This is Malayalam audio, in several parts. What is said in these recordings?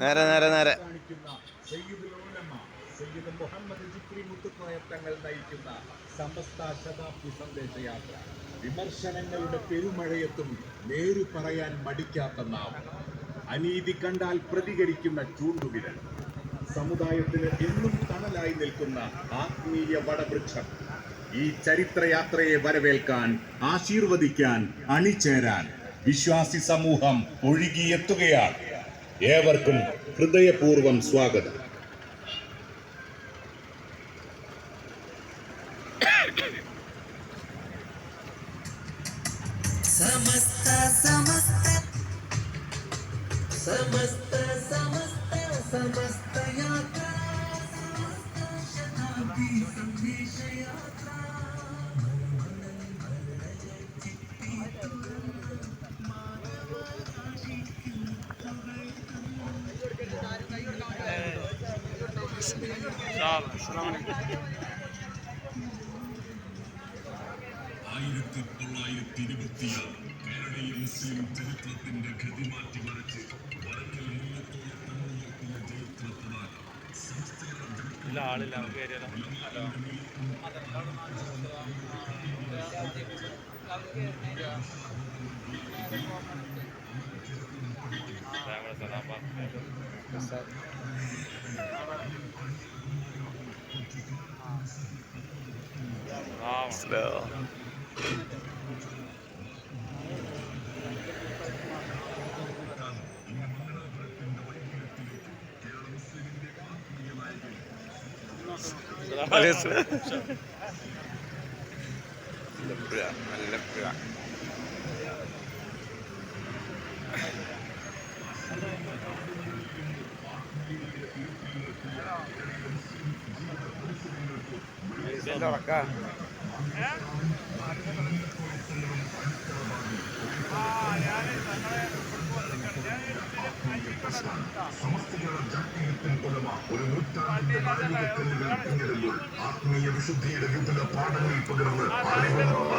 നേരെ നേരെ നേരെ സയ്യിദ് മുഹമ്മദ് ജിഫ്രി മുത്തുക്കോയ തങ്ങൾ നയിക്കുന്ന സമസ്ത ശതാബ്ദി സന്ദേശയാത്ര. വിമർശനങ്ങളുടെ പെരുമഴയത്തും നേരു പറയാൻ മടിക്കാത്ത നാം, അനീതി കണ്ടാൽ പ്രതികരിക്കുന്ന ചൂണ്ടുവിരൽ, സമുദായത്തിന് എന്നും തണലായി നിൽക്കുന്ന ആത്മീയ വടവൃക്ഷം. ഈ ചരിത്രയാത്രയെ വരവേൽക്കാൻ, ആശീർവദിക്കാൻ, അണിചേരാൻ വിശ്വാസി സമൂഹം ഒഴുകിയെത്തുകയാണ്. ഏവർക്കും ഹൃദയപൂർവ്വം സ്വാഗതം. സമസ്ത സമസ്ത സമസ്ത സമസ്ത സമസ്ത യാത്ര, സമസ്ത ശതാബ്ദി സന്ദേശയാത്ര. കേരളീയ മുസ്ലിം ചരിത്രത്തിന്റെ ഗതി മാറ്റിമറിച്ച് വടക്കൽ മുന്നത്തോളം ചരിത്ര ഒരു നൂറ്റാണ്ടിന്റെ നാഴികക്കല്ലുകൾ പിന്നിടുമ്പോൾ ആത്മീയ വിശുദ്ധിയുടെ വിപുല പാഠങ്ങൾ പകർന്ന്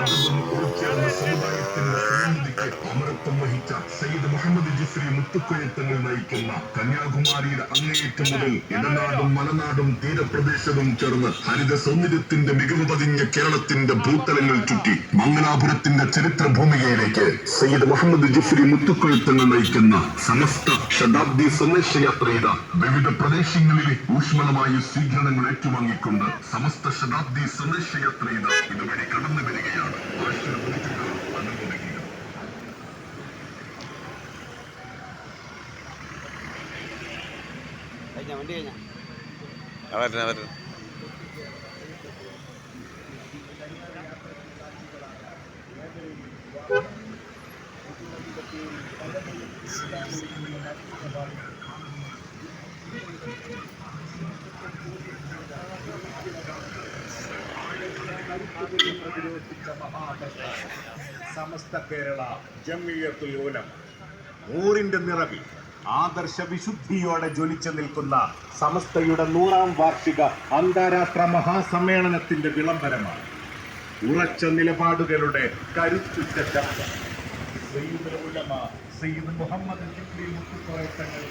അറിവും ഉൾച്ചേർന്ന സമുദായത്തിന്റെ സന്നിധിക്ക് അമരത്വം വഹിച്ച സയ്യിദ് മുഹമ്മദ് ജിഫ്രി മുത്തുക്കോയത്തങ്ങൾ നയിക്കുന്ന കന്യാകുമാരിയുടെ അങ്ങേയറ്റം മുതൽ ഇടനാടും മലനാടും തീരപ്രദേശവും ചേർന്ന് ഹരിത സൗന്ദര്യത്തിന്റെ മികവ് പതിഞ്ഞ കേരളത്തിന്റെ ഭൂതലങ്ങൾ ചുറ്റി മംഗലാപുരത്തിന്റെ ചരിത്ര ഭൂമികയിലേക്ക് സയ്യിദ് മുഹമ്മദ് ജിഫ്രി മുത്തുക്കോയത്തങ്ങൾ നയിക്കുന്ന സമസ്ത ശതാബ്ദി സന്ദേശയാത്രയുടെ വിവിധ പ്രദേശങ്ങളിലെ ഊഷ്മളമായ സ്വീകരണങ്ങൾ ഏറ്റുവാങ്ങിക്കൊണ്ട് സമസ്ത ശതാബ്ദി സന്ദേശയാത്രയുടെ ഇതുവഴി കടന്നു വരികയാണ്. ആശീർവദിക്കുക, അനുമോദിക്കുക. സമസ്ത കേരള ജംഇയ്യത്തുൽ ഉലമ നൂറിന്റെ നിറവിൽ ആദർശ വിശുദ്ധിയോടെ ജ്വലിച്ചു നിൽക്കുന്ന സമസ്തയുടെ 100ാം വാർഷിക അന്താരാഷ്ട്ര മഹാസമ്മേളനത്തിന്റെ വിളംബരമാണ്. ഉറച്ച നിലപാടുകളുടെ കരുത്തുറ്റ ശബ്ദം. സയ്യിദുൽ ഉലമ സയ്യിദ് മുഹമ്മദ് ജിഫ്രി മുത്തുക്കോയ തങ്ങൾ